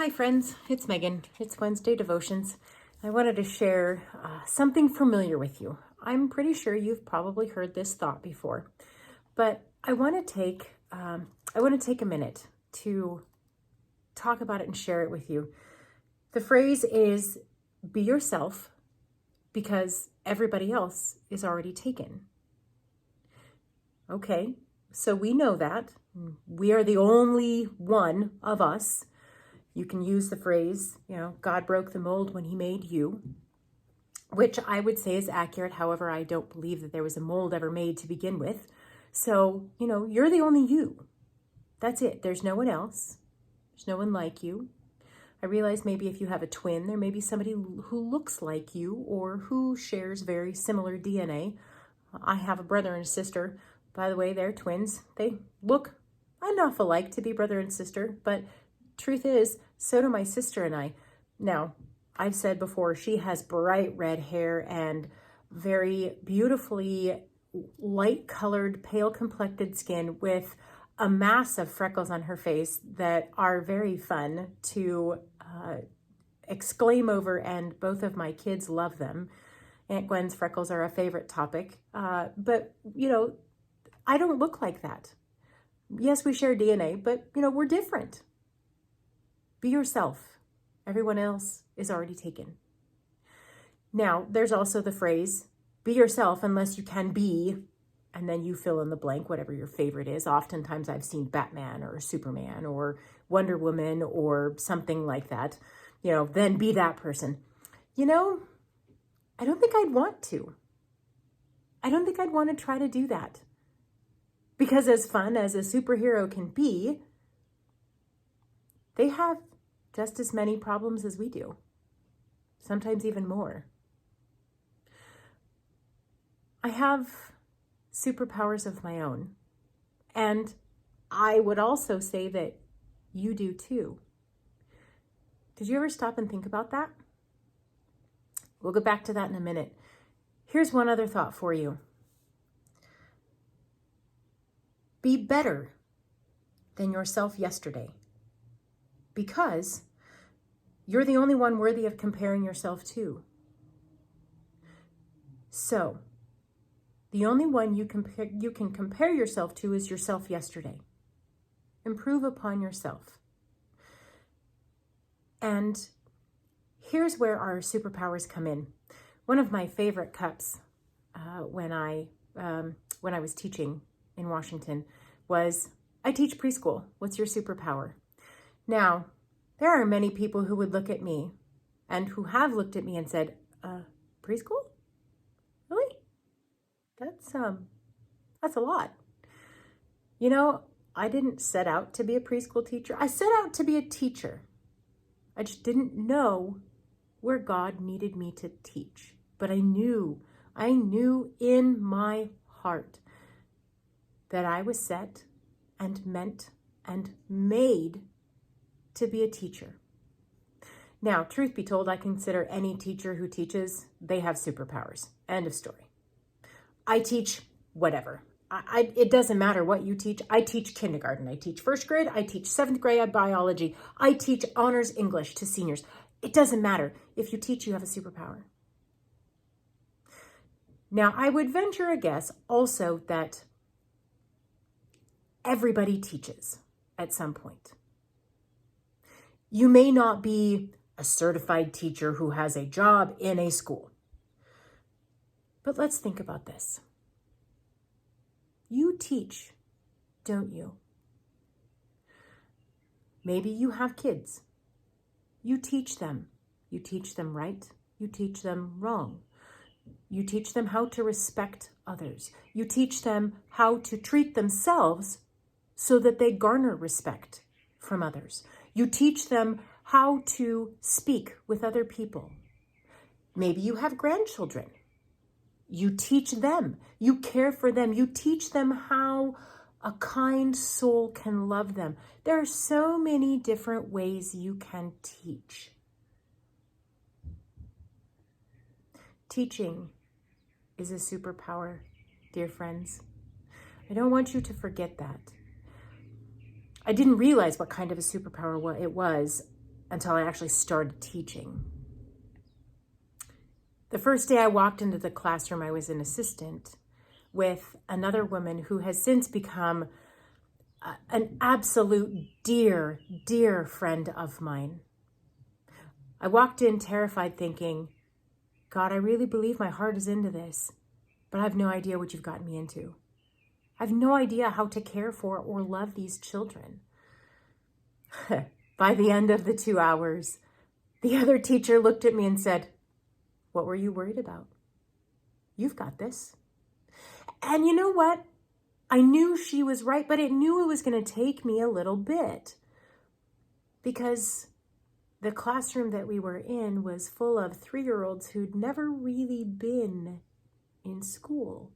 Hi friends, it's Megan. It's Wednesday Devotions. I wanted to share something familiar with you. I'm pretty sure you've probably heard this thought before, but I want to take a minute to talk about it and share it with you. The phrase is be yourself because everybody else is already taken. Okay, so we know that. We are the only one of us. You can use the phrase, God broke the mold when he made you, which I would say is accurate. However, I don't believe that there was a mold ever made to begin with. So, you're the only you. That's it. There's no one else. There's no one like you. I realize maybe if you have a twin, there may be somebody who looks like you or who shares very similar DNA. I have a brother and a sister. By the way, they're twins. They look enough alike to be brother and sister, but truth is, so do my sister and I. Now, I've said before, she has bright red hair and very beautifully light-colored, pale-complected skin with a mass of freckles on her face that are very fun to exclaim over, and both of my kids love them. Aunt Gwen's freckles are a favorite topic. But, I don't look like that. Yes, we share DNA, but, we're different. Be yourself. Everyone else is already taken. Now, there's also the phrase, be yourself unless you can be, and then you fill in the blank, whatever your favorite is. Oftentimes I've seen Batman or Superman or Wonder Woman or something like that. Then be that person. I don't think I'd want to. I don't think I'd want to try to do that. Because as fun as a superhero can be, they have just as many problems as we do, sometimes even more. I have superpowers of my own, and I would also say that you do too. Did you ever stop and think about that? We'll go back to that in a minute. Here's one other thought for you. Be better than yourself yesterday. Because you're the only one worthy of comparing yourself to. So, the only one you can compare yourself to is yourself yesterday. Improve upon yourself. And here's where our superpowers come in. One of my favorite cups when I was teaching in Washington was, I teach preschool. What's your superpower? Now, there are many people who would look at me and who have looked at me and said, preschool? Really? That's a lot. I didn't set out to be a preschool teacher. I set out to be a teacher. I just didn't know where God needed me to teach. But I knew in my heart that I was set and meant and made to be a teacher. Now, truth be told, I consider any teacher who teaches, they have superpowers. End of story. I teach whatever. It doesn't matter what you teach. I teach kindergarten. I teach first grade. I teach seventh grade biology. I teach honors English to seniors. It doesn't matter. If you teach, you have a superpower. Now, I would venture a guess also that everybody teaches at some point. You may not be a certified teacher who has a job in a school. But let's think about this. You teach, don't you? Maybe you have kids. You teach them. You teach them right. You teach them wrong. You teach them how to respect others. You teach them how to treat themselves so that they garner respect from others. You teach them how to speak with other people. Maybe you have grandchildren. You teach them. You care for them. You teach them how a kind soul can love them. There are so many different ways you can teach. Teaching is a superpower, dear friends. I don't want you to forget that. I didn't realize what kind of a superpower it was until I actually started teaching. The first day I walked into the classroom, I was an assistant with another woman who has since become an absolute dear, dear friend of mine. I walked in terrified thinking, God, I really believe my heart is into this, but I have no idea what you've gotten me into. I have no idea how to care for or love these children. By the end of the 2 hours, the other teacher looked at me and said, what were you worried about? You've got this. And you know what? I knew she was right, but it knew it was going to take me a little bit, because the classroom that we were in was full of 3-year-olds who'd never really been in school.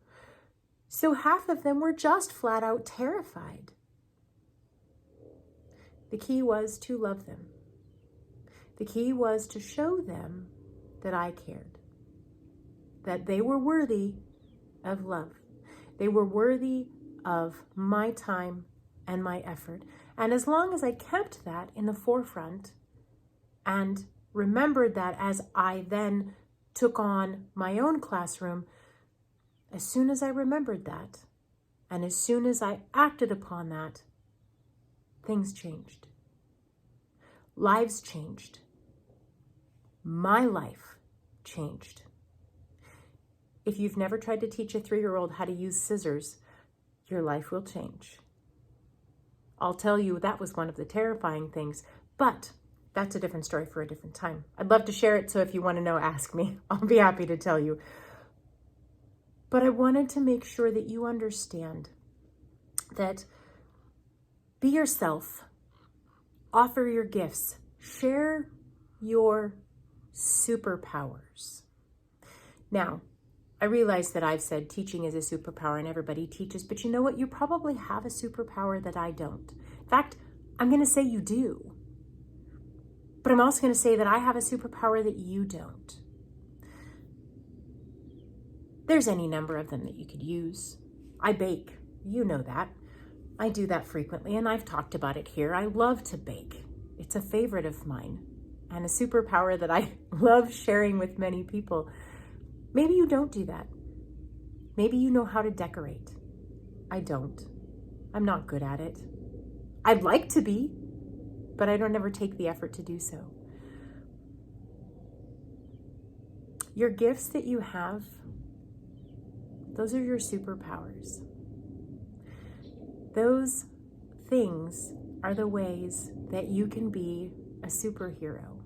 So half of them were just flat out terrified. The key was to love them. The key was to show them that I cared, that they were worthy of love. They were worthy of my time and my effort. And as long as I kept that in the forefront and remembered that as I then took on my own classroom, as soon as I remembered that, and as soon as I acted upon that, things changed. Lives changed. My life changed. If you've never tried to teach a 3-year-old how to use scissors, your life will change. I'll tell you that was one of the terrifying things, but that's a different story for a different time. I'd love to share it, so if you want to know, ask me. I'll be happy to tell you. But I wanted to make sure that you understand that be yourself, offer your gifts, share your superpowers. Now, I realize that I've said teaching is a superpower and everybody teaches, but you know what? You probably have a superpower that I don't. In fact, I'm going to say you do. But I'm also going to say that I have a superpower that you don't. There's any number of them that you could use. I bake. You know that. I do that frequently, and I've talked about it here. I love to bake. It's a favorite of mine and a superpower that I love sharing with many people. Maybe you don't do that. Maybe you know how to decorate. I don't. I'm not good at it. I'd like to be, but I don't ever take the effort to do so. Your gifts that you have, those are your superpowers. Those things are the ways that you can be a superhero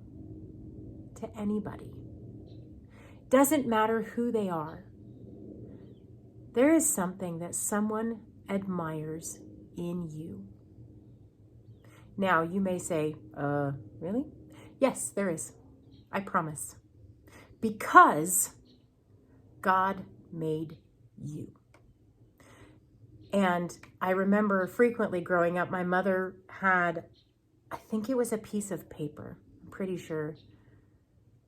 to anybody. Doesn't matter who they are. There is something that someone admires in you. Now, you may say, really? Yes, there is. I promise. Because God made you. And I remember frequently growing up, my mother had, I think it was a piece of paper, I'm pretty sure.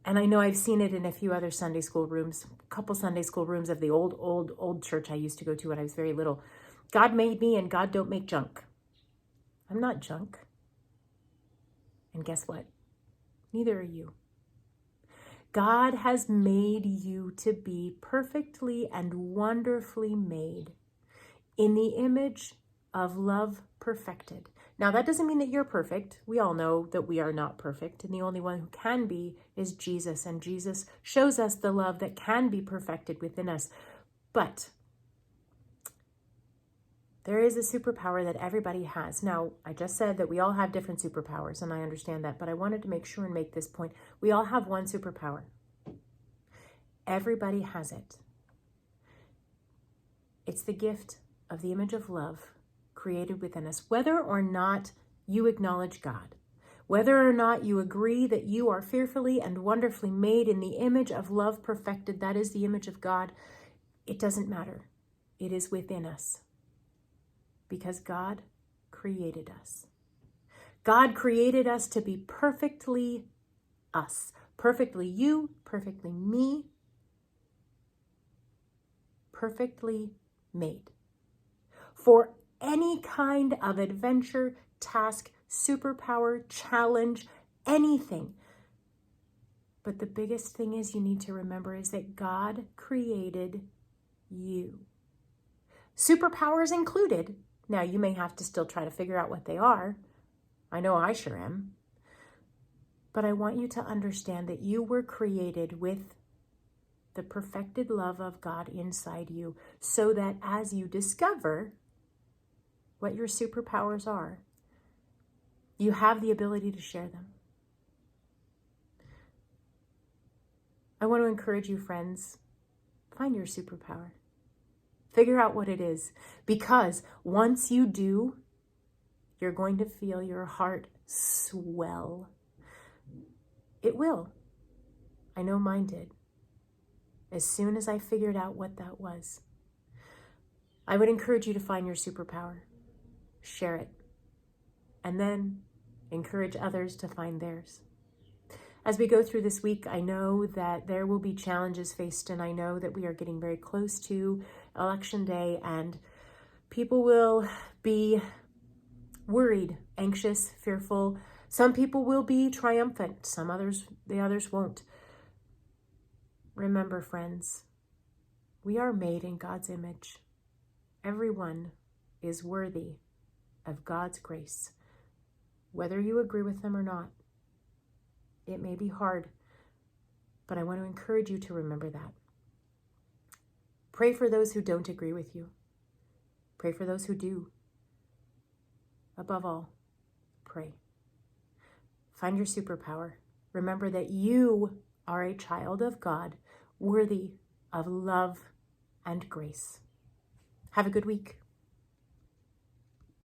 And I know I've seen it in a few other Sunday school rooms, a couple Sunday school rooms of the old church I used to go to when I was very little. God made me and God don't make junk. I'm not junk. And guess what? Neither are you. God has made you to be perfectly and wonderfully made in the image of love perfected. Now, that doesn't mean that you're perfect. We all know that we are not perfect, and the only one who can be is Jesus, and Jesus shows us the love that can be perfected within us. But there is a superpower that everybody has. Now, I just said that we all have different superpowers, and I understand that, but I wanted to make sure and make this point. We all have one superpower. Everybody has it. It's the gift of the image of love created within us, whether or not you acknowledge God, whether or not you agree that you are fearfully and wonderfully made in the image of love perfected, that is the image of God, it doesn't matter. It is within us because God created us. God created us to be perfectly us, perfectly you, perfectly me, perfectly made. For any kind of adventure, task, superpower, challenge, anything. But the biggest thing is you need to remember is that God created you. Superpowers included. Now, you may have to still try to figure out what they are. I know I sure am. But I want you to understand that you were created with the perfected love of God inside you, so that as you discover what your superpowers are, you have the ability to share them. I want to encourage you, friends, find your superpower. Figure out what it is, because once you do, you're going to feel your heart swell. It will. I know mine did. As soon as I figured out what that was. I would encourage you to find your superpower. Share it. And then encourage others to find theirs. As we go through this week, I know that there will be challenges faced, and I know that we are getting very close to Election Day, and people will be worried, anxious, fearful. Some people will be triumphant. The others won't. Remember, friends, we are made in God's image. Everyone is worthy of God's grace, whether you agree with them or not. It may be hard, but I want to encourage you to remember that. Pray for those who don't agree with you. Pray for those who do. Above all, pray. Find your superpower. Remember that you are a child of God, worthy of love and grace. Have a good week.